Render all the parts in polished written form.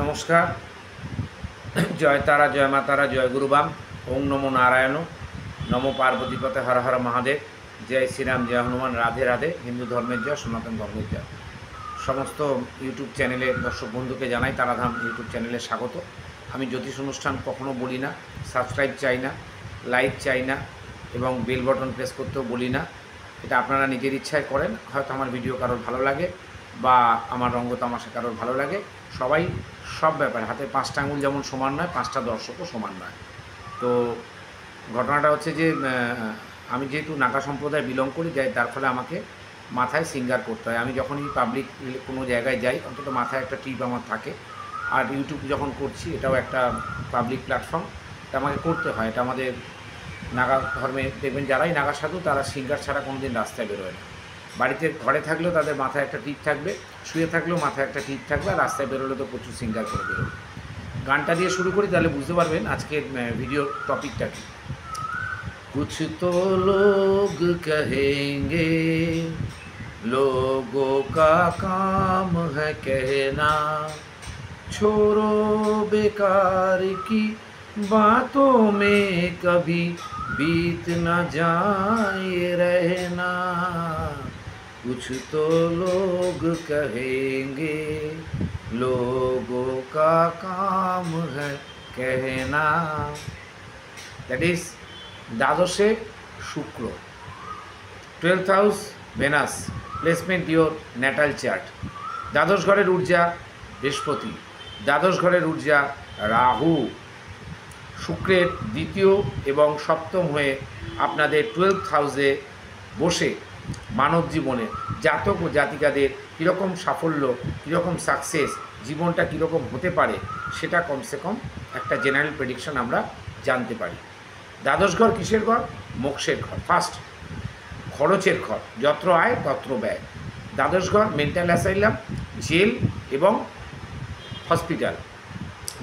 নমস্কার। জয় তারা, জয় মা তারা, জয় গুরুবাম। ওম নমো নারায়ণ, নমো পার্বতীপতে, হর হর মহাদেব। জয় শ্রীরাম, জয় হনুমান, রাধে রাধে। হিন্দু ধর্মের জয়, সনাতন ধর্মের জয়। সমস্ত ইউটিউব চ্যানেলের দর্শক বন্ধুকে জানাই তারাধাম ইউটিউব চ্যানেলে স্বাগত। আমি জ্যোতিষ অনুষ্ঠান কখনো বলি না, সাবস্ক্রাইব চাই না, লাইক চাই না এবং বেল বটন প্রেস করতেও বলি না। এটা আপনারা নিজের ইচ্ছায় করেন। হয়তো আমার ভিডিও কারোর ভালো লাগে বা আমার রঙ্গ তামাশা কারোর ভালো লাগে। সবাই সব ব্যাপারে, হাতে 5টা আঙুল যেমন সমান নয়, 5টা দর্শকও সমান নয়। তো ঘটনাটা হচ্ছে যে আমি যেহেতু নাগা সম্প্রদায় বিলং করি, যাই তার ফলে আমাকে মাথায় সিঙ্গার করতে হয়। আমি যখনই পাবলিক কোনো জায়গায় যাই, অন্তত মাথায় একটা টিপ আমার থাকে। আর ইউটিউব যখন করছি, এটাও একটা পাবলিক প্ল্যাটফর্ম, এটা আমাকে করতে হয়। এটা আমাদের নাগা ধর্মে দেখবেন, যারাই নাগা সাধু তারা সিঙ্গার ছাড়া কোনো দিন রাস্তায় বেরোয় না। বাড়িতে ঘরে থাকলেও তাদের মাথায় একটা টিপ থাকবে, শুয়ে থাকলেও মাথায় একটা টিপ থাকবে, আর রাস্তায় বেরোলে তো প্রচুর সিঙ্গার করে বেরোবে। গানটা দিয়ে শুরু করি, তাহলে বুঝতে পারবেন আজকের ভিডিওর টপিকটা কী। कुछ तो लोग कहेंगे, लोगों का काम है कहना, छोड़ो बेकार की बातों में कभी बीत न जाए रहना। कुछ तो लोग कहेंगे, लोगों का काम है कहना। दैट इज দ্বাদশে শুক্র, 12th house Venus, placement your natal chart. দ্বাদশ ঘরের ঊর্জা বৃহস্পতি, দ্বাদশ ঘরের ঊর্জা রাহু, শুক্রের দ্বিতীয় এবং সপ্তম হয়ে আপনাদের 12th হাউসে বসে মানব জীবনে জাতক ও জাতিকাদের কীরকম সাফল্য, কীরকম সাকসেস, জীবনটা কীরকম হতে পারে, সেটা কমসে কম একটা জেনারেল প্রেডিকশন আমরা জানতে পারি। দ্বাদশ ঘর কিসের ঘর? মোক্ষের ঘর। ফার্স্ট, খরচের ঘর, যত্র আয় তত্র ব্যয়। দ্বাদশ ঘর মেন্টাল অ্যাসাইলাম, জেল এবং হসপিটাল।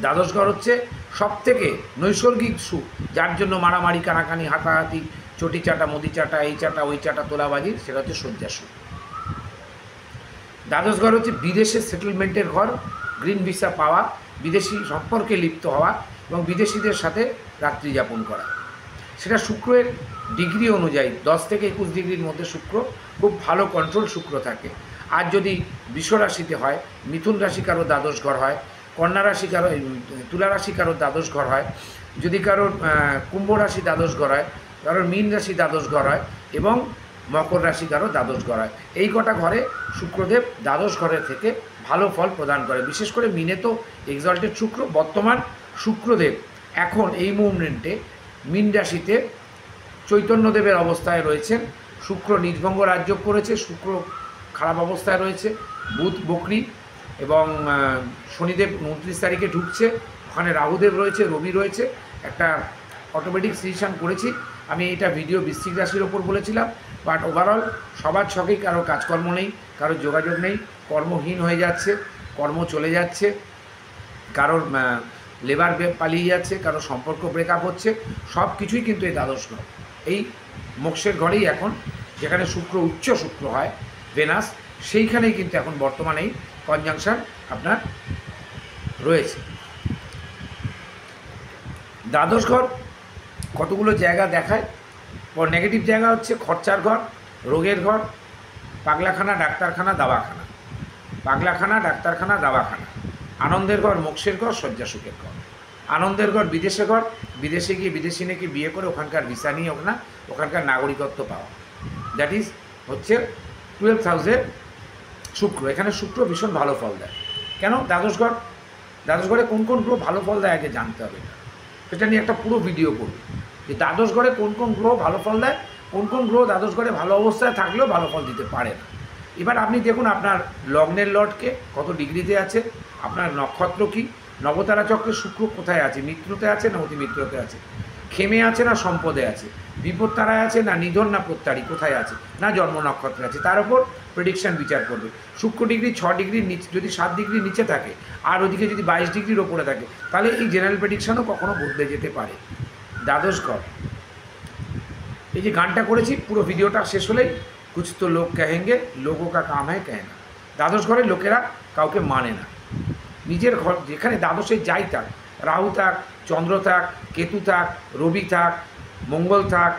দ্বাদশ ঘর হচ্ছে সবথেকে নৈসর্গিক সুখ, যার জন্য মারামারি, কানাকানি, হাতাহাতি, চটি চাটা, মুদি চাটা, এই চাটা, ওই চাটা, তোলাবাজি, সেটা হচ্ছে শয্যা সুখ। দ্বাদশ ঘর হচ্ছে বিদেশে সেটেলমেন্টের ঘর, গ্রিন ভিসা পাওয়া, বিদেশি সম্পর্কে লিপ্ত হওয়া এবং বিদেশিদের সাথে রাত্রি যাপন করা। সেটা শুক্রের ডিগ্রি অনুযায়ী 10 থেকে 21 ডিগ্রির মধ্যে শুক্র খুব ভালো কন্ট্রোল শুক্র থাকে। আর যদি বৃষ রাশিতে হয়, মিথুন রাশি কারো দ্বাদশ ঘর হয়, কন্যা রাশি কারো, তুলা রাশি কারো দ্বাদশ ঘর হয়, যদি কারোর কুম্ভ রাশি দ্বাদশ ঘর হয়, কারোর মীন রাশি দ্বাদশ ঘর হয় এবং মকর রাশি কারো দ্বাদশ ঘর হয়। এই কটা ঘরে শুক্রদেব দ্বাদশ ঘরের থেকে ভালো ফল প্রদান করে। বিশেষ করে মীনে তো এক্সল্টেড শুক্র। বর্তমান শুক্রদেব এখন এই মুভমেন্টে মীন রাশিতে চৈতন্যদেবের অবস্থায় রয়েছেন। শুক্র নিজভঙ্গ রাজ্য করেছে, শুক্র খারাপ অবস্থায় রয়েছে, বুধ বকরি এবং শনিদেব 29 তারিখে ঢুকছে, ওখানে রাহুদেব রয়েছে, রবি রয়েছে। একটা অটোমেটিক সিচুয়েশান করেছি আমি, এটা ভিডিও বৃশ্চিক রাশির ওপর বলেছিলাম। বাট ওভারঅল সবার ছকেই কারো কাজকর্ম নেই, কারোর যোগাযোগ নেই, কর্মহীন হয়ে যাচ্ছে, কর্ম চলে যাচ্ছে, কারোর লেবার পালিয়ে যাচ্ছে, কারো সম্পর্ক ব্রেকআপ হচ্ছে, সব কিছুই কিন্তু এই দ্বাদশ ঘর, এই মোক্ষের ঘরেই এখন, যেখানে শুক্র উচ্চ শুক্র হয় ভেনাস, সেইখানেই কিন্তু এখন বর্তমানেই কনজাংশন আপনার রয়েছে। দ্বাদশ ঘর কতগুলো জায়গা দেখায়। নেগেটিভ জায়গা হচ্ছে খরচার ঘর, রোগের ঘর, পাগলাখানা, ডাক্তারখানা, দাওয়াখানা। পাগলাখানা, ডাক্তারখানা, দাওয়াখানা। আনন্দের ঘর মোক্ষের ঘর, শয্যা সুখের ঘর। আনন্দের ঘর বিদেশে ঘর, বিদেশে গিয়ে বিদেশি নাকি বিয়ে করে ওখানকার ভিসা নিয়ে ওখানকার নাগরিকত্ব পাওয়া। দ্যাট ইজ হচ্ছে 12th হাউসের শুক্র। এখানে শুক্র ভীষণ ভালো ফল দেয়। কেন? দ্বাদশ ঘর, দ্বাদশ ঘরে কোন কোন গ্রহ ভালো ফল দেয় আগে জানতে হবে। সেটা নিয়ে একটা পুরো ভিডিও করব, যে দ্বাদশ ঘরে কোন কোন গ্রহ ভালো ফল দেয়, কোন কোন গ্রহ দ্বাদশ ঘরে ভালো অবস্থায় থাকলেও ভালো ফল দিতে পারে না। এবার আপনি দেখুন আপনার লগ্নের লটকে কত ডিগ্রিতে আছে, আপনার নক্ষত্র কী, নবতারা চক্রে শুক্র কোথায় আছে, মিত্রতে আছে না অতি মিত্রতে আছে, খেমে আছে না সম্পদে আছে, বিপদ তারায় আছে না নিধন না প্রত্যারী, কোথায় আছে না জন্ম নক্ষত্রে আছে, তার উপর প্রেডিকশান বিচার করবে। শুক্র ডিগ্রি 6 ডিগ্রির নিচে, যদি 7 ডিগ্রির নিচে থাকে আর ওদিকে যদি 22 ডিগ্রির ওপরে থাকে, তাহলে এই জেনারেল প্রেডিকশানও কখনো বদলে যেতে পারে। দ্বাদশ ঘর, এই যে গানটা করেছি, পুরো ভিডিওটা শেষ হলেই कुछ तो लोग कहेंगे, लोगों का काम है कहना। দ্বাদশ ঘরের লোকেরা কাউকে মানে না, নিজের ঘর যেখানে দ্বাদশে যাই থাক, রাহু থাক, চন্দ্র থাক, কেতু থাক, রবি থাক, মঙ্গল থাক,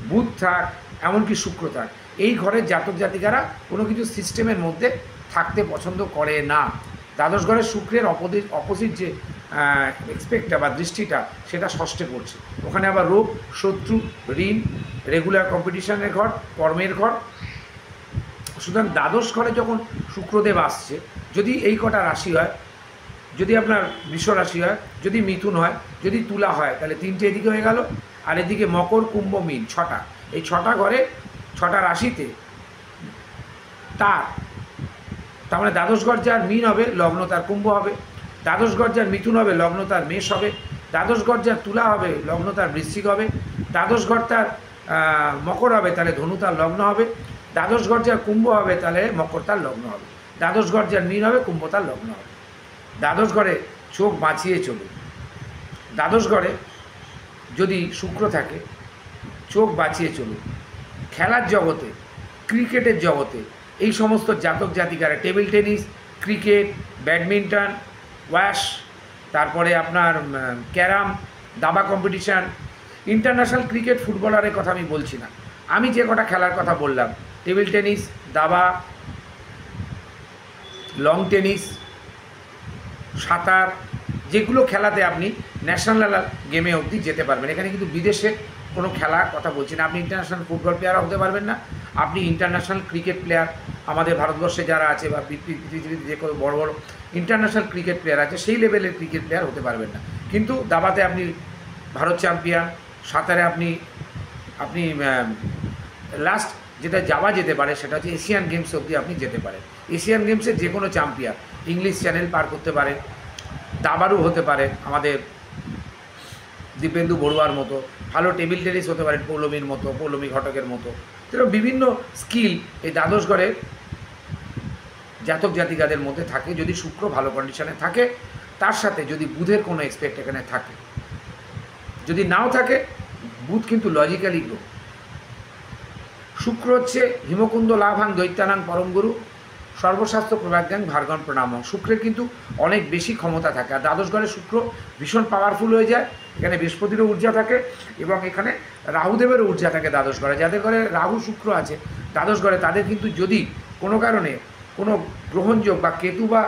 বুধ থাক, এমনকি শুক্র থাক, এই ঘরের জাতক জাতিকারা কোনো কিছু সিস্টেমের মধ্যে থাকতে পছন্দ করে না। দ্বাদশ ঘরের শুক্রের অপোজিট যে এক্সপেক্টটা বা দৃষ্টিটা সেটা ষষ্ঠে পড়ছে। ওখানে আবার রোগ, শত্রু, ঋণ, রেগুলার কম্পিটিশনের ঘর, কর্মের ঘর। সুতরাং দ্বাদশ ঘরে যখন শুক্রদেব আসছে, যদি এই কটা রাশি হয়, যদি আপনার বৃষ রাশি হয়, যদি মিথুন হয়, যদি তুলা হয়, তাহলে 3টে এদিকে হয়ে গেল, আর এদিকে মকর, কুম্ভ, মীন, 6টা। এই 6টা ঘরে 6টা রাশিতে তার মানে দ্বাদশ ঘর যার মীন হবে, লগ্ন তার কুম্ভ হবে। দ্বাদশ ঘর যার মিথুন হবে, লগ্ন তার মেষ হবে। দ্বাদশ ঘর যার তুলা হবে, লগ্ন তার বৃশ্চিক হবে। দ্বাদশ ঘর তার মকর হবে, তাহলে ধনু তার লগ্ন হবে। দ্বাদশ ঘর যার কুম্ভ হবে, তাহলে মকর তার লগ্ন হবে। দ্বাদশ ঘর যার মীন হবে, কুম্ভ তার লগ্ন হবে। দ্বাদশ ঘরে চোখ বাঁচিয়ে চলুন। দ্বাদশ ঘরে যদি শুক্র থাকে, চোখ বাঁচিয়ে চলুন। খেলার জগতে, ক্রিকেটের জগতে এই সমস্ত জাতক জাতিকারা, table tennis, cricket, badminton, wash, তারপরে আপনার ক্যারাম, দাবা কম্পিটিশান, ইন্টারন্যাশনাল ক্রিকেট ফুটবলারের কথা আমি বলছি না, আমি যে কটা খেলার কথা বললাম, টেবিল টেনিস, দাবা, লং টেনিস, সাঁতার, যেগুলো খেলাতে আপনি ন্যাশনাল গেমে অবধি যেতে পারবেন। এখানে কিন্তু বিদেশে কোনো খেলার কথা বলছি না। আপনি ইন্টারন্যাশনাল ফুটবল প্লেয়ার হতে পারবেন না, আপনি ইন্টারন্যাশনাল ক্রিকেট প্লেয়ার, আমাদের ভারতবর্ষে যারা আছে বা পৃথিবীতে যে কোনো বড় বড় ইন্টারন্যাশনাল ক্রিকেট প্লেয়ার আছে, সেই লেভেলের ক্রিকেট প্লেয়ার হতে পারবেন না। কিন্তু দাবাতে আপনি ভারত চ্যাম্পিয়ন, সাঁতারে আপনি লাস্ট যেটা যাওয়া যেতে পারে সেটা হচ্ছে এশিয়ান গেমস অবধি আপনি যেতে পারেন। এশিয়ান গেমসের যে কোনো চ্যাম্পিয়ন ইংলিশ চ্যানেল পার করতে পারেন, দাবারও হতে পারে আমাদের দীপেন্দু বড়ুয়ার মতো, ভালো টেবিল টেনিস হতে পারেন পৌলমীর মতো, পৌলমী ঘটকের মতো। এরকম বিভিন্ন স্কিল এই দ্বাদশ ঘরে জাতক জাতিকাদের মধ্যে থাকে, যদি শুক্র ভালো কন্ডিশনে থাকে, তার সাথে যদি বুধের কোনো এক্সপেক্ট এখানে থাকে। যদি নাও থাকে, বুধ কিন্তু লজিক্যালি গ্রহ। শুক্র হচ্ছে হিমকুন্দ লাভাং দৈত্যানাং পরমগুরু, সর্বশাস্ত্র প্রভাজ্ঞাং ভার্গণ প্রণাম। শুক্রের কিন্তু অনেক বেশি ক্ষমতা থাকে। আর দ্বাদশ ঘরে শুক্র ভীষণ পাওয়ারফুল হয়ে যায়। এখানে বৃহস্পতিরও ঊর্জা থাকে এবং এখানে রাহুদেবেরও ঊর্জা থাকে দ্বাদশ ঘরে। যাদের ঘরে রাহু শুক্র আছে দ্বাদশ ঘরে, তাদের কিন্তু যদি কোনো কারণে কোনো গ্রহণযোগ বা কেতু বা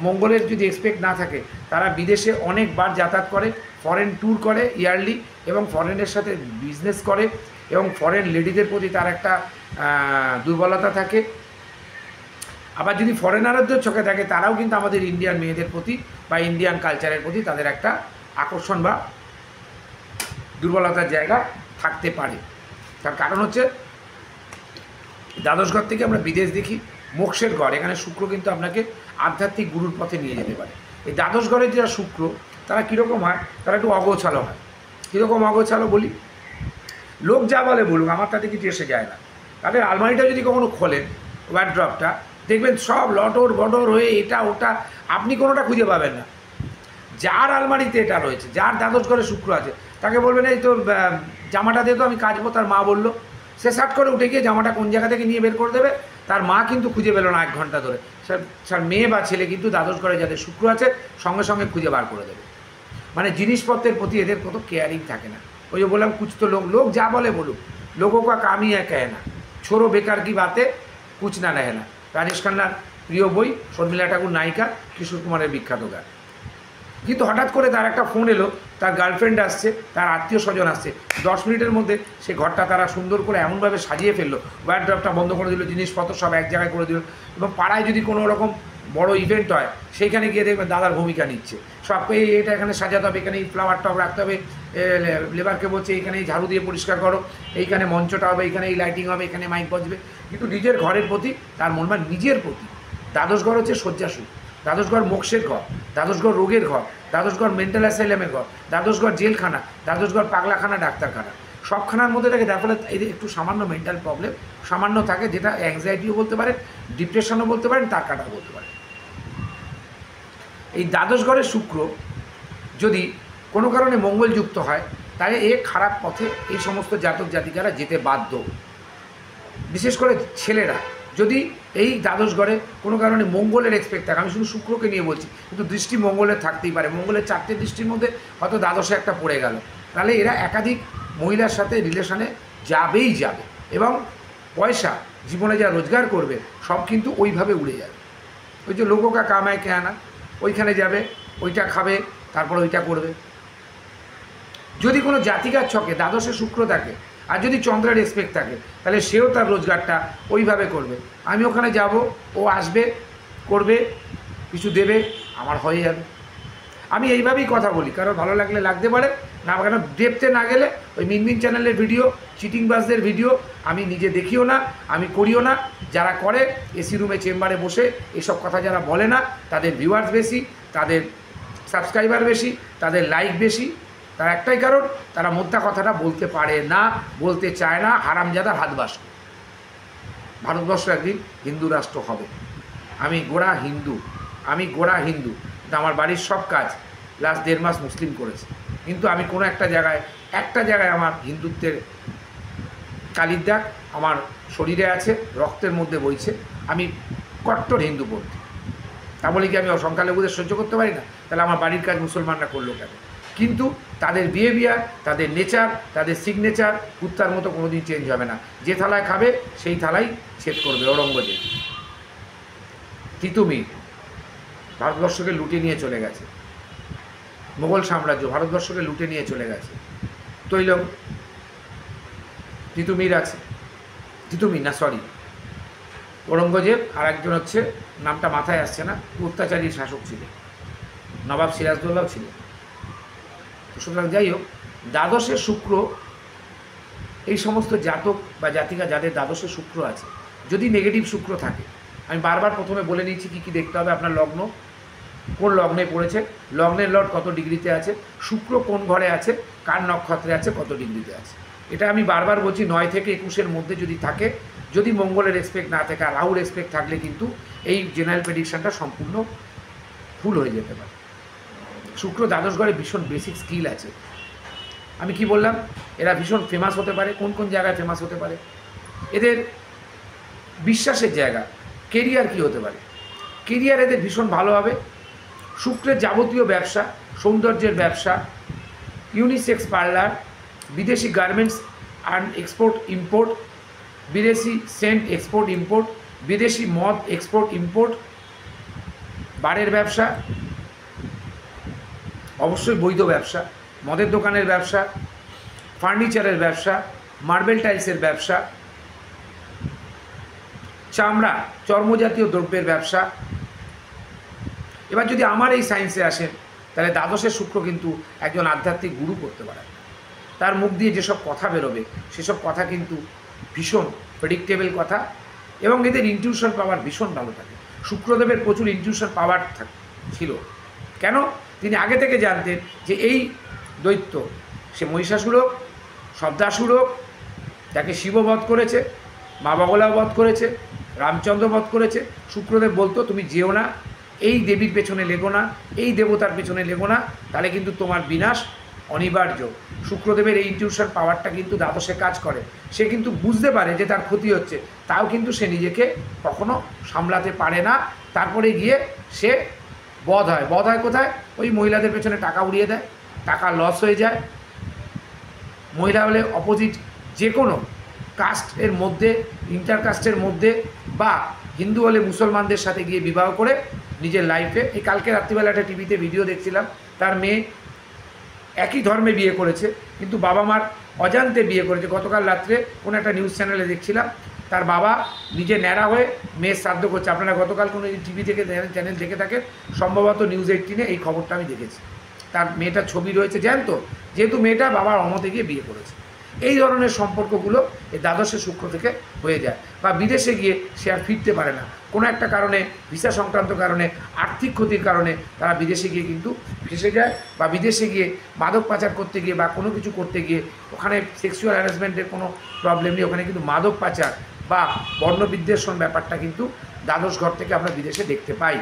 মঙ্গলের যদি এক্সপেক্ট না থাকে, তারা বিদেশে অনেকবার যাতায়াত করে, ফরেন ট্যুর করে ইয়ারলি, এবং ফরেনের সাথে বিজনেস করে, এবং ফরেন লেডিদের প্রতি তার একটা দুর্বলতা থাকে। আবার যদি ফরেনারদের চোখে থাকে, তারাও কিন্তু আমাদের ইন্ডিয়ান মেয়েদের প্রতি বা ইন্ডিয়ান কালচারের প্রতি তাদের একটা আকর্ষণ বা দুর্বলতার জায়গা থাকতে পারে। তার কারণ হচ্ছে দ্বাদশ ঘর থেকে আমরা বিদেশ দেখি, মোক্ষের ঘর, এখানে শুক্র কিন্তু আপনাকে আধ্যাত্মিক গুরুর পথে নিয়ে যেতে পারে। এই দ্বাদশ ঘরের যারা শুক্র, তারা কীরকম হয়, তারা একটু অগোছালো হয়। কীরকম অগোছালো বলি, লোক যা বলে বলুক, আমার তাতে কিছু এসে যায় না। তাদের আলমারিটা যদি কখনো খোলেন, ওয়ার্ড্রপটা, দেখবেন সব লটর বটর হয়ে এটা ওটা, আপনি কোনোটা খুঁজে পাবেন না। যার আলমারিতে এটা রয়েছে, যার দ্বাদশ ঘরে শুক্র আছে, তাকে বলবেন এই তোর জামাটা দিয়ে তো আমি কাচবো, তার মা বলল, সে শার্ট করে উঠে গিয়ে জামাটা কোন জায়গা থেকে নিয়ে বের করে দেবে, তার মা কিন্তু খুঁজে পেল না 1 ঘন্টা ধরে। স্যার মেয়ে বা ছেলে কিন্তু দ্বাদশ ঘরে যাদের শুক্র আছে, সঙ্গে সঙ্গে খুঁজে বার করে দেবে। মানে জিনিসপত্রের প্রতি এদের কত কেয়ারিং থাকে না। ওই যে বললাম, কুছ তো লোক যা বলে বলুক, লোগোं का काम ही है कहना, छोड़ो बेकार की बातें, कुछ ना रहना। রাজেশ খান্নার প্রিয় বই, শর্মিলা ঠাকুর নায়িকা, কিশোর কুমারের বিখ্যাত গান। কিন্তু হঠাৎ করে তার একটা ফোন এলো, তার গার্লফ্রেন্ড আসছে, তার আত্মীয় স্বজন আসছে, 10 মিনিটের মধ্যে সে ঘরটা তারা সুন্দর করে এমনভাবে সাজিয়ে ফেললো, ওয়ার্ড্রপটা বন্ধ করে দিল, জিনিসপত্র সব এক জায়গায় করে দিল। এবং পাড়ায় যদি কোনো রকম বড় ইভেন্ট হয়, সেইখানে গিয়ে দেখবেন দাদার ভূমিকা নিচ্ছে, সব এটা এখানে সাজাতে হবে, এখানে এই ফ্লাওয়ার টপ রাখতে হবে, লেবারকে বলছে এইখানে এই ঝাড়ু দিয়ে পরিষ্কার করো, এইখানে মঞ্চটা হবে, এইখানে এই লাইটিং হবে, এখানে মাইক বাজবে। কিন্তু নিজের ঘরের প্রতি তার মন, বা নিজের প্রতি, দ্বাদশ ঘর হচ্ছে শয্যাসুখ, দ্বাদশ ঘর মোক্ষের ঘর, দ্বাদশ ঘর রোগের ঘর, দ্বাদশ ঘর মেন্টাল অ্যাসাইলামের ঘর, দ্বাদশ ঘর জেলখানা, দ্বাদশ ঘর পাগলাখানা, ডাক্তারখানা, সবখানার মধ্যে থাকে। তার ফলে এদের একটু সামান্য মেন্টাল প্রবলেম সামান্য থাকে, যেটা অ্যাংজাইটিও বলতে পারেন, ডিপ্রেশনও বলতে পারেন, তার কাটাও বলতে পারেন। এই দ্বাদশ ঘরের শুক্র যদি কোনো কারণে মঙ্গলযুক্ত হয়, তাহলে এ খারাপ পথে এই সমস্ত জাতক জাতিকারা যেতে বাধ্য। বিশেষ করে ছেলেরা যদি এই দ্বাদশ ঘরে কোনো কারণে মঙ্গলের এক্সপেক্ট থাকে, আমি শুধু শুক্রকে নিয়ে বলছি, কিন্তু দৃষ্টি মঙ্গলের থাকতেই পারে, মঙ্গলের 4টে দৃষ্টির মধ্যে হয়তো দ্বাদশে একটা পড়ে গেল, তাহলে এরা একাধিক মহিলার সাথে রিলেশনে যাবেই যাবে, এবং পয়সা জীবনে যা রোজগার করবে সব কিন্তু ওইভাবে উড়ে যাবে। ওই যে লোককা কামায় কে আনা, ওইখানে যাবে, ওইটা খাবে, তারপর ওইটা করবে। যদি কোনো জাতিকার ছকে দ্বাদশে শুক্র থাকে আর যদি চন্দ্রের রেসপেক্ট থাকে, তাহলে সেও তার রোজগারটা ওইভাবে করবে। আমি ওখানে যাব, ও আসবে, করবে, কিছু দেবে, আমার হয়ে যাবে। আমি এইভাবেই কথা বলি, কারণ ভালো লাগলে লাগতে পারে, না কেন ডেপতে না গেলে ওই মিনমিন চ্যানেলের ভিডিও, চিটিংবাজদের ভিডিও আমি নিজে দেখিও না, আমি করিও না। যারা করে এসি রুমে চেম্বারে বসে এসব কথা যারা বলে না, তাদের ভিউয়ার্স বেশি, তাদের সাবস্ক্রাইবার বেশি, তাদের লাইক বেশি। তার একটাই কারণ, তারা মোদ্দা কথাটা বলতে পারে না, বলতে চায় না, হারামজাদার হাত বাস। ভারতবর্ষ একদিন হিন্দু রাষ্ট্র হবে। আমি গোড়া হিন্দু, কিন্তু আমার বাড়ির সব কাজ লাস্ট 1.5 মাস মুসলিম করেছে, কিন্তু আমি কোনো একটা জায়গায় আমার হিন্দুত্বের কালির দাগ আমার শরীরে আছে, রক্তের মধ্যে বইছে। আমি কট্টর হিন্দুপন্থী। তা বলে কি আমি সংখ্যালঘুদের সহ্য করতে পারি না? তাহলে আমার বাড়ির কাজ মুসলমানরা করলো কেন? কিন্তু তাদের বিহেভিয়ার, তাদের নেচার, তাদের সিগনেচার কুত্তার মতো কোনোদিন চেঞ্জ হবে না। যে থালায় খাবে সেই থালাই ছেদ করবে। ঔরঙ্গজেব, তিতুমির ভারতবর্ষকে লুটে নিয়ে চলে গেছে, মোগল সাম্রাজ্য ভারতবর্ষকে লুটে নিয়ে চলে গেছে। তৈলং, তিতুমির আছে, ঔরঙ্গজেব, আর একজন হচ্ছে নামটা মাথায় আসছে না, অত্যাচারী শাসক ছিলেন, নবাব সিরাজদৌল্লাও ছিলেন। সুতরাং যাই হোক, দ্বাদশে শুক্র, এই সমস্ত জাতক বা জাতিকা যাদের দ্বাদশে শুক্র আছে, যদি নেগেটিভ শুক্র থাকে, আমি বারবার প্রথমে বলে নিয়েছি কী কী দেখতে হবে। আপনার লগ্ন কোন লগ্নে পড়েছে, লগ্নের লর্ড কত ডিগ্রিতে আছে, শুক্র কোন ঘরে আছে, কার নক্ষত্রে আছে, কত ডিগ্রিতে আছে। এটা আমি বারবার বলছি, 9 থেকে 21-এর মধ্যে যদি থাকে, যদি মঙ্গলের রেসপেক্ট না থাকে আর রাহুর রেসপেক্ট থাকলে কিন্তু এই জেনারেল প্রেডিকশনটা সম্পূর্ণ ভুল হয়ে যেতে পারে। শুক্র দ্বাদশ ঘরে ভীষণ বেসিক স্কিল আছে। আমি কি বললাম, এরা ভীষণ ফেমাস হতে পারে। কোন কোন জায়গায় ফেমাস হতে পারে? এদের বিশ্বাসের জায়গা। কেরিয়ার কি হতে পারে? কেরিয়ার এদের ভীষণ ভালো হবে। শুক্রের যাবতীয় ব্যবসা, সৌন্দর্যের ব্যবসা, ইউনিসেক্স পার্লার, বিদেশি গার্মেন্টস অ্যান্ড এক্সপোর্ট ইম্পোর্ট, বিদেশি সেন্ট এক্সপোর্ট ইম্পোর্ট, বিদেশি মদ এক্সপোর্ট ইম্পোর্ট, বারের ব্যবসা, অবশ্যই বৈধ ব্যবসা, মদের দোকানের ব্যবসা, ফার্নিচারের ব্যবসা, মার্বেল টাইলসের ব্যবসা, চামড়া, চর্মজাতীয় দ্রব্যের ব্যবসা। এবার যদি আমার এই সায়েন্সে আসেন, তাহলে দ্বাদশের শুক্র কিন্তু একজন আধ্যাত্মিক গুরু করতে পারে। তার মুখ দিয়ে যেসব কথা বেরোবে সেসব কথা কিন্তু ভীষণ প্রেডিক্টেবল কথা, এবং এদের ইনটিউশন পাওয়ার ভীষণ ভালো থাকে। শুক্রদেবের প্রচুর ইনটিউশন পাওয়ার ছিল। কেন? তিনি আগে থেকে জানতেন যে এই দৈত্য, সে মহিষাসুর হোক, শব্দাসুর হোক, তাকে শিব বধ করেছে, মা বগলা বধ করেছে, রামচন্দ্র বধ করেছে। শুক্রদেব বলতো, তুমি যেও না, এই দেবীর পেছনে লেগো না, এই দেবতার পেছনে লেগো না, তাহলে কিন্তু তোমার বিনাশ অনিবার্য। শুক্রদেবের এই ইনটিউশন পাওয়ারটা কিন্তু দ্বাদশে কাজ করে। সে কিন্তু বুঝতে পারে যে তার ক্ষতি হচ্ছে, তাও কিন্তু সে নিজেকে কখনো সামলাতে পারে না। তারপরে গিয়ে সে বধ হয় কোথায়? ওই মহিলাদের পেছনে টাকা উড়িয়ে দেয়, টাকা লস হয়ে যায়। মহিলা হলে অপোজিট যে কোনো কাস্টের মধ্যে, ইন্টারকাস্টের মধ্যে, বা হিন্দু হলে মুসলমানদের সাথে গিয়ে বিবাহ করে নিজের লাইফে। এই কালকে রাত্রিবেলা একটা টিভিতে ভিডিও দেখছিলাম, তার মেয়ে একই ধর্মে বিয়ে করেছে, কিন্তু বাবা মার অজান্তে বিয়ে করেছে। গতকাল রাত্রে কোনো একটা নিউজ চ্যানেলে দেখছিলাম, তার বাবা নিজে ন্যাড়া হয়ে মেয়ের শ্রাদ্ধ করছে। আপনারা গতকাল কোনো টিভি থেকে চ্যানেল দেখে থাকেন, সম্ভবত নিউজ 18-এ এই খবরটা আমি দেখেছি। তার মেয়েটার ছবি রয়েছে, জানেন তো, যেহেতু মেয়েটা বাবার অমতে গিয়ে বিয়ে করেছে। এই ধরনের সম্পর্কগুলো এই দ্বাদশে শুক্র থেকে হয়ে যায়। বা বিদেশে গিয়ে সে আর ফিরতে পারে না, কোনো একটা কারণে, ভিসা সংক্রান্ত কারণে, আর্থিক ক্ষতির কারণে তারা বিদেশে গিয়ে কিন্তু ফেসে যায়। বা বিদেশে গিয়ে মাদক পাচার করতে গিয়ে বা কোনো কিছু করতে গিয়ে, ওখানে সেক্সুয়াল হ্যারাসমেন্টের কোনো প্রবলেম নেই, ওখানে কিন্তু মাদক পাচার বা বর্ণবিদ্বেষণ ব্যাপারটা কিন্তু দ্বাদশ ঘর থেকে আমরা বিদেশে দেখতে পাই।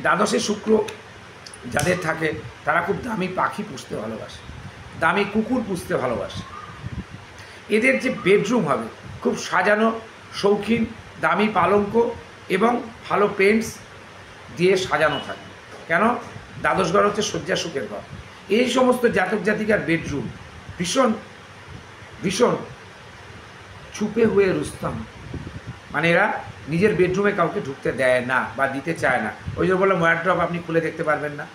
দ্বাদশে শুক্র যাদের থাকে তারা খুব দামি পাখি পুষতে ভালোবাসে, দামি কুকুর পুষতে ভালোবাসে। এদের যে বেডরুম হবে খুব সাজানো, শৌখিন, দামি পালঙ্ক এবং ভালো পেন্টস দিয়ে সাজানো থাকে। কেন? দ্বাদশ ঘর হচ্ছে শয্যা সুখের ঘর। এই সমস্ত জাতক জাতিকার বেডরুম ভীষণ ভীষণ ছুপে হয়ে রুস্তম, মানে এরা নিজের বেডরুমে কাউকে ঢুকতে দেয় না বা দিতে চায় না। ওই জন্য বললাম ওয়ার্ড্রপ আপনি খুলে দেখতে পারবেন না।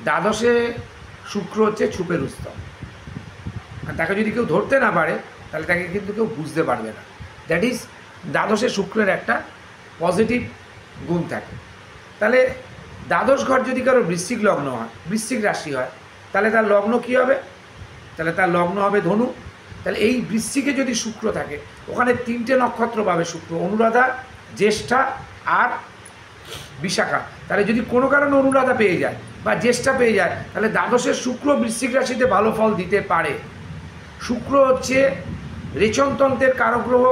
দ্বাদশে শুক্র হচ্ছে ছুপে রুস্তম, আর তাকে যদি কেউ ধরতে না পারে তাহলে তাকে কিন্তু কেউ বুঝতে পারবে না। দ্যাট ইজ দ্বাদশে শুক্রের একটা পজিটিভ গুণ থাকে। তাহলে দ্বাদশ ঘর যদি কারো বৃশ্চিক লগ্ন হয়, বৃশ্চিক রাশি হয়, তাহলে তার লগ্ন কী হবে? তাহলে তার লগ্ন হবে ধনু। তাহলে এই বৃশ্চিকে যদি শুক্র থাকে, ওখানে 3টে নক্ষত্র পাবে শুক্র, অনুরাধা, জ্যেষ্ঠা আর বিশাখা। তাহলে যদি কোনো কারণে অনুরাধা পেয়ে যায় বা জ্যেষ্ঠা পেয়ে যায়, তাহলে দ্বাদশের শুক্র বৃশ্চিক রাশিতে ভালো ফল দিতে পারে। শুক্র হচ্ছে রেচনতন্ত্রের কারগ্রহ,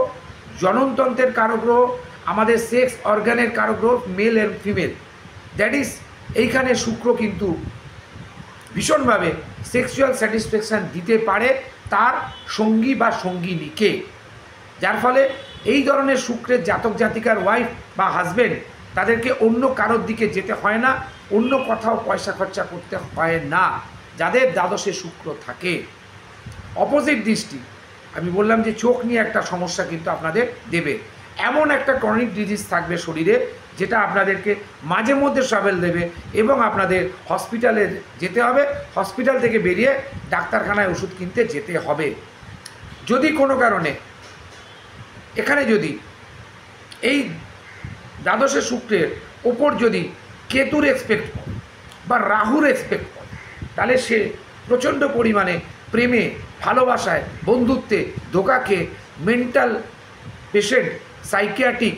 জননতন্ত্রের কারগ্রহ, আমাদের সেক্স অর্গানের কারগ্রহ, male and female. That is এইখানে শুক্র কিন্তু ভীষণভাবে সেক্সুয়াল স্যাটিসফ্যাকশান দিতে পারে তার সঙ্গী বা সঙ্গিনীকে, যার ফলে এই ধরনের শুক্রের জাতক জাতিকার ওয়াইফ বা হাজব্যান্ড তাদেরকে অন্য কারোর দিকে যেতে হয় না, অন্য কোথাও পয়সা খরচা করতে হয় না, যাদের দ্বাদশে শুক্র থাকে। অপোজিট দৃষ্টি, আমি বললাম যে চোখ নিয়ে একটা সমস্যা কিন্তু আপনাদের দেবে, এমন একটা ক্রনিক ডিজিজ থাকবে শরীরে যেটা আপনাদেরকে মাঝে মধ্যে ট্রাভেল দেবে এবং আপনাদের হসপিটালে যেতে হবে, হসপিটাল থেকে বেরিয়ে ডাক্তারখানায় ওষুধ কিনতে যেতে হবে। যদি কোনো কারণে এখানে যদি এই দ্বাদশে শুক্রের ওপর যদি কেতুর এক্সপেক্ট করে বা রাহুর এক্সপেক্ট করে, তাহলে সে প্রচণ্ড পরিমাণে প্রেমে, ভালোবাসায়, বন্ধুত্বে ধোঁকা খেয়ে মেন্টাল পেশেন্ট, সাইকিয়াট্রিক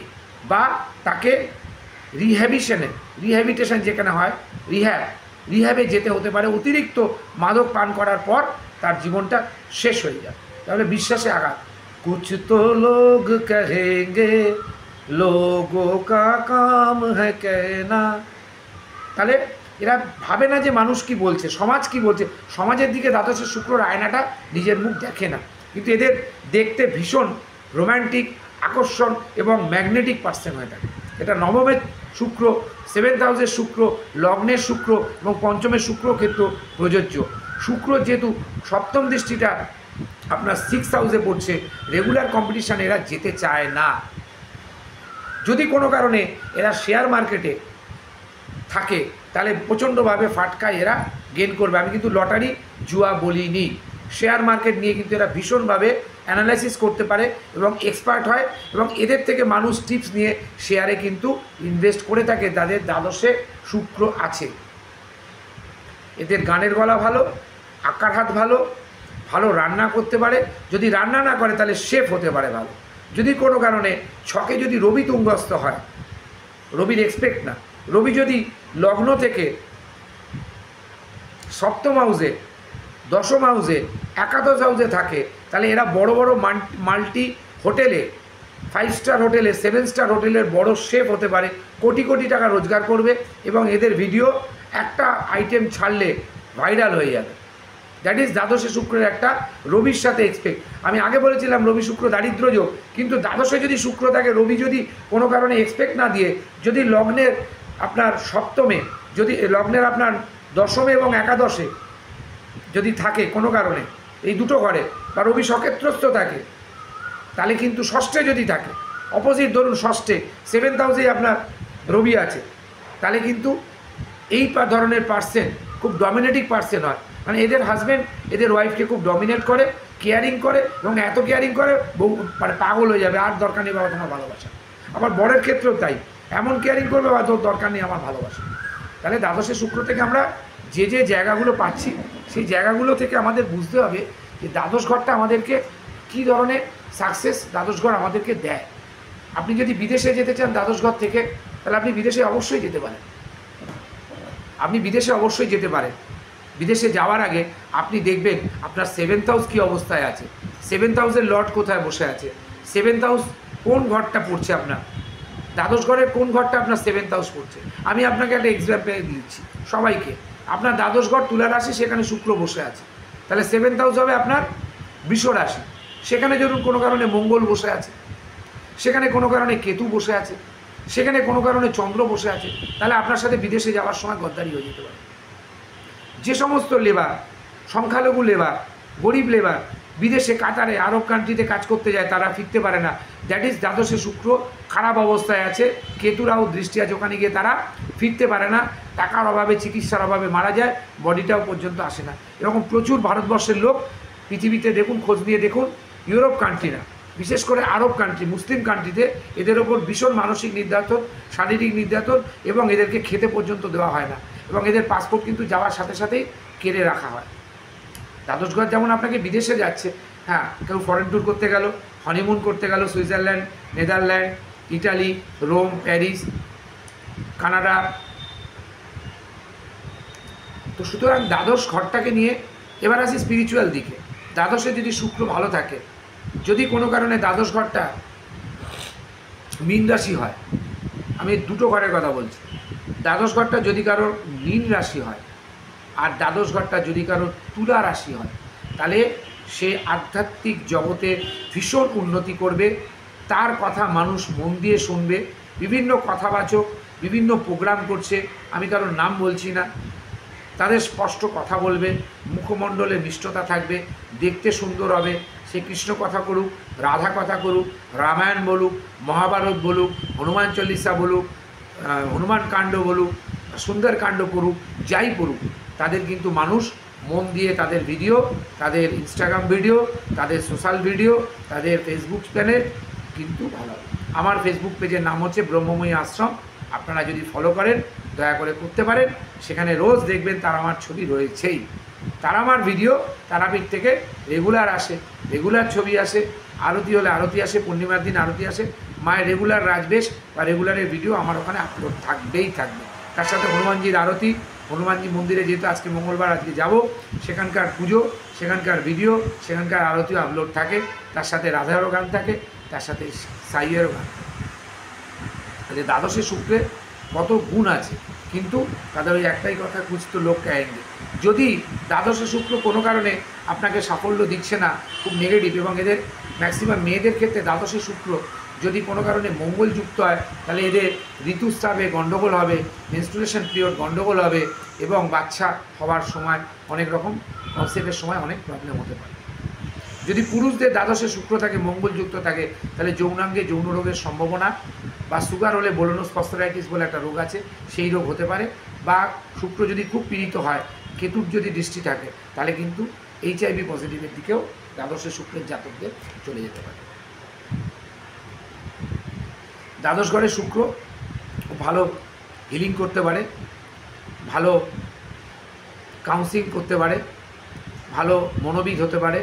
বা তাকে রিহ্যাবিটেশন যেখানে হয়, রিহ্যাবে যেতে হতে পারে। অতিরিক্ত মাদক পান করার পর তার জীবনটা শেষ হয়ে যায়। তাহলে বিশ্বাসে আঘাত। কুছ তো লোগ কহেঙ্গে লোগো কা কাম হ্যায় কেনা। তাহলে এরা ভাবে না যে মানুষ কি বলছে, সমাজ কি বলছে। সমাজের দিকে দ্বাদশের শুক্রর আয়নাটা নিজের মুখ দেখে না, কিন্তু এদের দেখতে ভীষণ রোম্যান্টিক, আকর্ষণ এবং ম্যাগনেটিক পার্সন হয়ে থাকে। এটা নবমের শুক্র, 7th হাউসের শুক্র, লগ্নের শুক্র এবং পঞ্চমের শুক্র ক্ষেত্র প্রযোজ্য। শুক্র যেহেতু সপ্তম দৃষ্টিটা আপনার 6th হাউসে পড়ছে, রেগুলার কম্পিটিশান এরা যেতে চায় না। যদি কোনো কারণে এরা শেয়ার মার্কেটে থাকে তাহলে প্রচণ্ডভাবে ফাটকায় এরা গেন করবে। আমি কিন্তু লটারি জুয়া বলিনি, শেয়ার মার্কেট নিয়ে কিন্তু এরা ভীষণভাবে অ্যানালাইসিস করতে পারে এবং এক্সপার্ট হয়, এবং এদের থেকে মানুষ টিপস নিয়ে শেয়ারে কিন্তু ইনভেস্ট করে থাকে যাদের দ্বাদশে শুক্র আছে। এদের গানের গলা ভালো, আঁকার হাত ভালো, ভালো রান্না করতে পারে। যদি রান্না না করে তাহলে শেফ হতে পারে ভালো। যদি কোনো কারণে ছকে যদি রবি তুঙ্গস্থ হয়, রবির এক্সপেক্ট না, রবি যদি লগ্ন থেকে সপ্তম হাউসে, দশম হাউসে, একাদশ হাউসে থাকে, তাহলে এরা বড় বড় মাল্টি হোটেলে, 5 স্টার হোটেলে, 7 স্টার হোটেলের বড় শেফ হতে পারে, কোটি কোটি টাকা রোজগার করবে এবং এদের ভিডিও একটা আইটেম ছাড়লে ভাইরাল হয়ে যাবে। দ্যাট ইজ দ্বাদশে শুক্রের একটা রবির সাথে এক্সপেক্ট। আমি আগে বলেছিলাম রবি শুক্র দারিদ্র্য যোগ, কিন্তু দ্বাদশে যদি শুক্র থাকে, রবি যদি কোনো কারণে এক্সপেক্ট না দিয়ে যদি লগ্নের আপনার সপ্তমে, যদি লগ্নের আপনার দশমে এবং একাদশে যদি থাকে কোনো কারণে, এই দুটো ঘরে, বা রবি সক্ষেত্রস্থ থাকে, তাহলে কিন্তু ষষ্ঠে যদি থাকে, অপোজিট ধরুন ষষ্ঠে 7th হাউসেই আপনার রবি আছে, তাহলে কিন্তু এই ধরনের পার্সন খুব ডমিনেটিং পার্সন হয়। মানে এদের হাজব্যান্ড এদের ওয়াইফকে খুব ডমিনেট করে, কেয়ারিং করে, এবং এত কেয়ারিং করে মানে পাগল হয়ে যাবে, আর দরকার নেই বাবা তোমার ভালোবাসা। আবার বরের ক্ষেত্রেও তাই, এমন কেয়ারিং করবে বা তোর দরকার নেই আমার ভালোবাসা। তাহলে দ্বাদশে শুক্র থেকে আমরা যে যে জায়গাগুলো পাচ্ছি, সেই জায়গাগুলো থেকে আমাদের বুঝতে হবে যে দ্বাদশ ঘরটা আমাদেরকে কী ধরনের সাকসেস দ্বাদশ ঘর আমাদেরকে দেয়। আপনি যদি বিদেশে যেতে চান দ্বাদশ ঘর থেকে, তাহলে আপনি বিদেশে অবশ্যই যেতে পারেন, আপনি বিদেশে অবশ্যই যেতে পারেন। বিদেশে যাওয়ার আগে আপনি দেখবেন আপনার 7th হাউস কী অবস্থায় আছে, 7th হাউসের লর্ড কোথায় বসে আছে, 7th হাউস কোন ঘরটা পড়ছে আপনার, দ্বাদশ ঘরের কোন ঘরটা আপনার 7th হাউস পড়ছে। আমি আপনাকে একটা এক্সাম্পল দিচ্ছি সবাইকে। আপনার দ্বাদশ ঘর তুলা রাশি, সেখানে শুক্র বসে আছে, তাহলে 7th হাউস হবে আপনার বৃষ রাশি। সেখানে ধরুন কোনো কারণে মঙ্গল বসে আছে, সেখানে কোনো কারণে কেতু বসে আছে, সেখানে কোনো কারণে চন্দ্র বসে আছে, তাহলে আপনার সাথে বিদেশে যাওয়ার সময় গদ্দারি হয়ে যেতে পারে। যে সমস্ত লেবার, সংখ্যালঘু লেবার, গরিব লেবার বিদেশে কাতারে আরব কান্ট্রিতে কাজ করতে যায়, তারা ফিরতে পারে না। দ্যাট ইজ দ্বাদশে শুক্র খারাপ অবস্থায় আছে, কেতুরাও দৃষ্টি আছে, ওখানে গিয়ে তারা ফিরতে পারে না, টাকার অভাবে, চিকিৎসার অভাবে মারা যায়, বডিটাও পর্যন্ত আসে না। এরকম প্রচুর ভারতবর্ষের লোক পৃথিবীতে দেখুন, খোঁজ নিয়ে দেখুন, ইউরোপ কান্ট্রি না, বিশেষ করে আরব কান্ট্রি, মুসলিম কান্ট্রিতে এদের ওপর ভীষণ মানসিক নির্যাতন, শারীরিক নির্যাতন, এবং এদেরকে খেতে পর্যন্ত দেওয়া হয় না, এবং এদের পাসপোর্ট কিন্তু যাওয়ার সাথে সাথেই কেড়ে রাখা হয়। দ্বাদশ ঘর যেমন আপনাকে বিদেশে যাচ্ছে, হ্যাঁ, কেউ ফরেন ট্যুর করতে গেল, হনিমুন করতে গেল Switzerland, Netherlands, Italy, Rome, Paris, Canada. তো সুতরাং দ্বাদশ ঘরটাকে নিয়ে এবার আসি স্পিরিচুয়াল দিকে। দ্বাদশে যদি শুক্র ভালো থাকে, যদি কোনো কারণে দ্বাদশ ঘরটা মীন রাশি হয়, আমি দুটো ঘরের কথা বলছি, দ্বাদশ ঘরটা যদি কারোর মীন রাশি হয় আর দ্বাদশ ঘরটা যদি কারোর তুলা রাশি হয়, তাহলে সে আধ্যাত্মিক জগতে ভীষণ উন্নতি করবে, তার কথা মানুষ মন দিয়ে শুনবে। বিভিন্ন কথাবাচক বিভিন্ন প্রোগ্রাম করছে, আমি কারোর নাম বলছি না, তাদের স্পষ্ট কথা বলবে, মুখমণ্ডলে মিষ্টতা থাকবে, দেখতে সুন্দর হবে। সে কৃষ্ণ কথা করুক, রাধা কথা করুক, রামায়ণ বলুক, মহাভারত বলুক, হনুমান চল্লিশা বলুক, হনুমান কাণ্ড বলুক, সুন্দরকাণ্ড করুক, যাই করুক, তাদের কিন্তু মানুষ মন দিয়ে তাদের ভিডিও, তাদের ইনস্টাগ্রাম ভিডিও, তাদের সোশ্যাল ভিডিও, তাদের ফেসবুক চ্যানেল কিন্তু ভালো হবে। আমার ফেসবুক পেজের নাম হচ্ছে ব্রহ্মময়ী আশ্রম, আপনারা যদি ফলো করেন দয়া করে করতে পারেন। সেখানে রোজ দেখবেন তার আমার ছবি রয়েছেই, তার আমার ভিডিও তারাপীঠ থেকে রেগুলার আসে, রেগুলার ছবি আসে, আরতি হলে আরতি আসে, পূর্ণিমার দিন আরতি আসে, মায়ের রেগুলার রাজবেশ বা রেগুলারের ভিডিও আমার ওখানে আপলোড থাকবেই থাকবে। তার সাথে হনুমানজির আরতি, হনুমানজি মন্দিরে যেহেতু আজকে মঙ্গলবার, আজকে যাব, সেখানকার পুজো, সেখানকার ভিডিও, সেখানকার আরতিও আপলোড থাকে, তার সাথে রাধারও গান থাকে, তার সাথে সাইয়েরও গান। তাহলে দ্বাদশে শুক্রে কত গুণ আছে, কিন্তু তাদের ওই একটাই কথা, খুঁজতো লোক আয়েঙ্গে। যদি দ্বাদশে শুক্র কোনো কারণে আপনাকে সাফল্য দিচ্ছে না, খুব নেগেটিভ, এবং এদের ম্যাক্সিমাম মেয়েদের ক্ষেত্রে দ্বাদশে শুক্র যদি কোনো কারণে মঙ্গলযুক্ত হয়, তাহলে এদের ঋতুস্রাবে গণ্ডগোল হবে, মেনস্ট্রুয়েশন পিরিয়ড গণ্ডগোল হবে, এবং বাচ্চা হওয়ার সময় অনেক রকম কনসেপ্টের সময় অনেক প্রবলেম হতে পারে। যদি পুরুষদের দ্বাদশে শুক্র থাকে, মঙ্গলযুক্ত থাকে, তাহলে যৌনাঙ্গে যৌন রোগের সম্ভাবনা, বা সুগার হলে বোলোনোস্পস্টোরাইটিস বলে একটা রোগ আছে, সেই রোগ হতে পারে। বা শুক্র যদি খুব পীড়িত হয়, কেতুর যদি দৃষ্টি থাকে, তাহলে কিন্তু HIV পজিটিভের দিকেও দ্বাদশে শুক্রের জাতকদের চলে যেতে পারে। দ্বাদশ ঘরে শুক্র ভালো হিলিং করতে পারে, ভালো কাউন্সিলিং করতে পারে, ভালো মনোবিদ হতে পারে,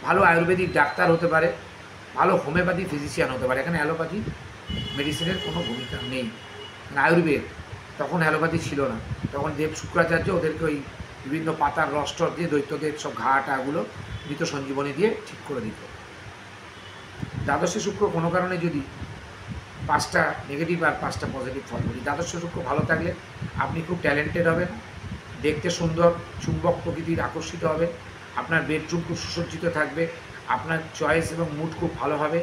ভালো আয়ুর্বেদিক ডাক্তার হতে পারে, ভালো হোমিওপ্যাথি ফিজিশিয়ান হতে পারে। এখানে অ্যালোপ্যাথি মেডিসিনের কোনো ভূমিকা নেই, আয়ুর্বেদ, তখন অ্যালোপ্যাথি ছিল না, তখন দেব শুক্রাচার্য ওদেরকে ওই বিভিন্ন পাতার রসটর দিয়ে দৈত্যদের সব ঘাটাগুলো মৃত সঞ্জীবনী দিয়ে ঠিক করে দিত। দ্বাদশে শুক্র কোনো কারণে যদি 5টা নেগেটিভ আর 5টা পজিটিভ ফল বলি, দ্বাদশে শুক্র ভালো থাকলে আপনি খুব ট্যালেন্টেড হবেন, দেখতে সুন্দর, চুম্বক প্রকৃতির আকর্ষিত হবে, আপনার বেডরুম খুব সুসজ্জিত থাকবে, আপনার চয়েস এবং মুড খুব ভালো হবে,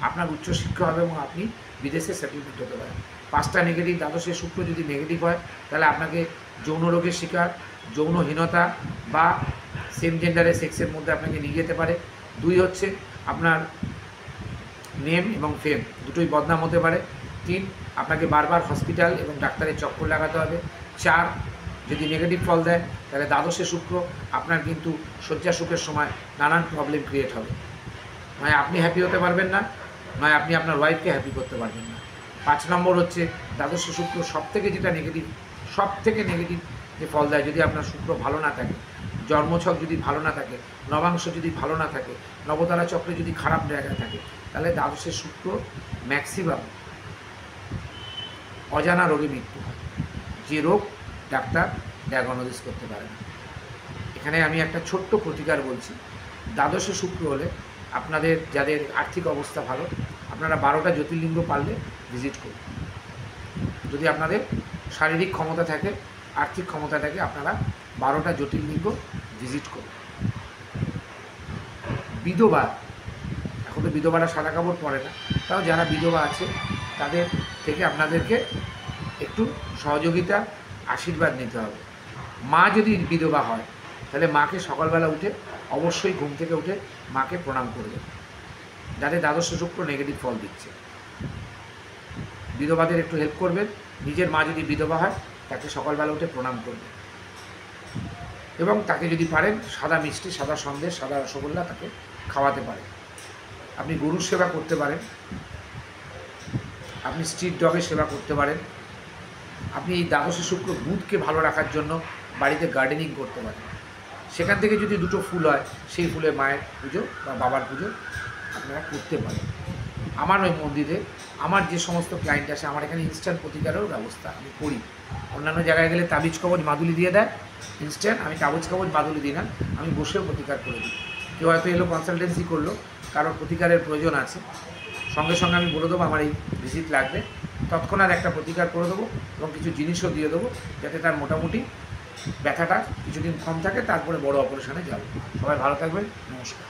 আপনার উচ্চশিক্ষা হবে, এবং আপনি বিদেশে সেটেলমেন্ট হতে পারেন। 5টা নেগেটিভ, দ্বাদশে শুক্র যদি নেগেটিভ হয়, তাহলে আপনাকে যৌন রোগের শিকার, যৌনহীনতা বা সেম জেন্ডারের সেক্সের মধ্যে আপনাকে নিয়ে যেতে পারে। 2 হচ্ছে আপনার নেম এবং ফেম দুটোই বদনাম হতে পারে। 3, আপনাকে বারবার হসপিটাল এবং ডাক্তারের চক্কর লাগাতে হবে। 4, যদি নেগেটিভ ফল দেয়, তাহলে দ্বাদশে শুক্র আপনার কিন্তু শয্যা সুখের সময় নানান প্রবলেম ক্রিয়েট হবে, নয় আপনি হ্যাপি হতে পারবেন না, নয় আপনি আপনার ওয়াইফকে হ্যাপি করতে পারবেন না। 5 নম্বর হচ্ছে দ্বাদশে শুক্র সবথেকে যেটা নেগেটিভ, সবথেকে নেগেটিভ যে ফল দেয়, যদি আপনার শুক্র ভালো না থাকে, জন্মছক যদি ভালো না থাকে, নবাংশ যদি ভালো না থাকে, নবতারা চক্রে যদি খারাপ জায়গায় থাকে, তাহলে দ্বাদশে শুক্র ম্যাক্সিমাম অজানা রোগে মৃত্যু হয়, যে রোগ ডাক্তার ডায়াগনোসিস করতে পারে না। এখানে আমি একটা ছোট্ট প্রতিকার বলছি। দ্বাদশে শুক্র হলে আপনাদের যাদের আর্থিক অবস্থা ভালো, আপনারা 12টা জ্যোতির্লিঙ্গ পারলে ভিজিট করুন। যদি আপনাদের শারীরিক ক্ষমতা থাকে, আর্থিক ক্ষমতা থাকে, আপনারা 12টা জ্যোতির্লিঙ্গ ভিজিট করুন। বিধবা এখন তো বিধবারা সাদা কাপড় পরে না, তাও যারা বিধবা আছে তাদের থেকে আপনাদেরকে একটু সহযোগিতা আশীর্বাদ নিতে হবে। মা যদি বিধবা হয় তাহলে মাকে সকালবেলা উঠে অবশ্যই ঘুম থেকে উঠে মাকে প্রণাম করবে, যাতে দ্বাদশ শুক্র নেগেটিভ ফল দিচ্ছে। বিধবাদের একটু হেল্প করবেন। নিজের মা যদি বিধবা হয় তাকে সকালবেলা উঠে প্রণাম করবে, এবং তাকে যদি পারেন সাদা মিষ্টি, সাদা সন্দেশ, সাদা রসগোল্লা তাকে খাওয়াতে পারেন। আপনি গরুর সেবা করতে পারেন, আপনি স্ট্রিট ডগের সেবা করতে পারেন, আপনি এই দ্বাদশে শুক্র বুধকে ভালো রাখার জন্য বাড়িতে গার্ডেনিং করতে পারেন। সেখান থেকে যদি দুটো ফুল হয় সেই ফুলে মায়ের পুজো বা বাবার পুজো আপনারা করতে পারেন। আমার ওই মন্দিরে আমার যে সমস্ত ক্লায়েন্ট আসে, আমার এখানে ইনস্ট্যান্ট প্রতিকারেরও ব্যবস্থা আমি করি। অন্যান্য জায়গায় গেলে তাবিজ কবজ মাদুলি দিয়ে দেয়, ইনস্ট্যান্ট আমি কাগজ কবজ মাদুলি দিই না, আমি বসেও প্রতিকার করে দিই। কেউ হয়তো এলো কনসালটেন্সি করলো, কারোর প্রতিকারের প্রয়োজন আছে, সঙ্গে সঙ্গে আমি বলে দেবো আমার এই ভিজিট লাগবে, তৎক্ষণাৎ একটা প্রতিকার করে দেবো এবং কিছু জিনিসও দিয়ে দেবো, যাতে তার মোটামুটি ব্যথাটা কিছুদিন কম থাকে, তারপরে বড় অপারেশনে যাবে। সবাই ভালো থাকবেন, নমস্কার।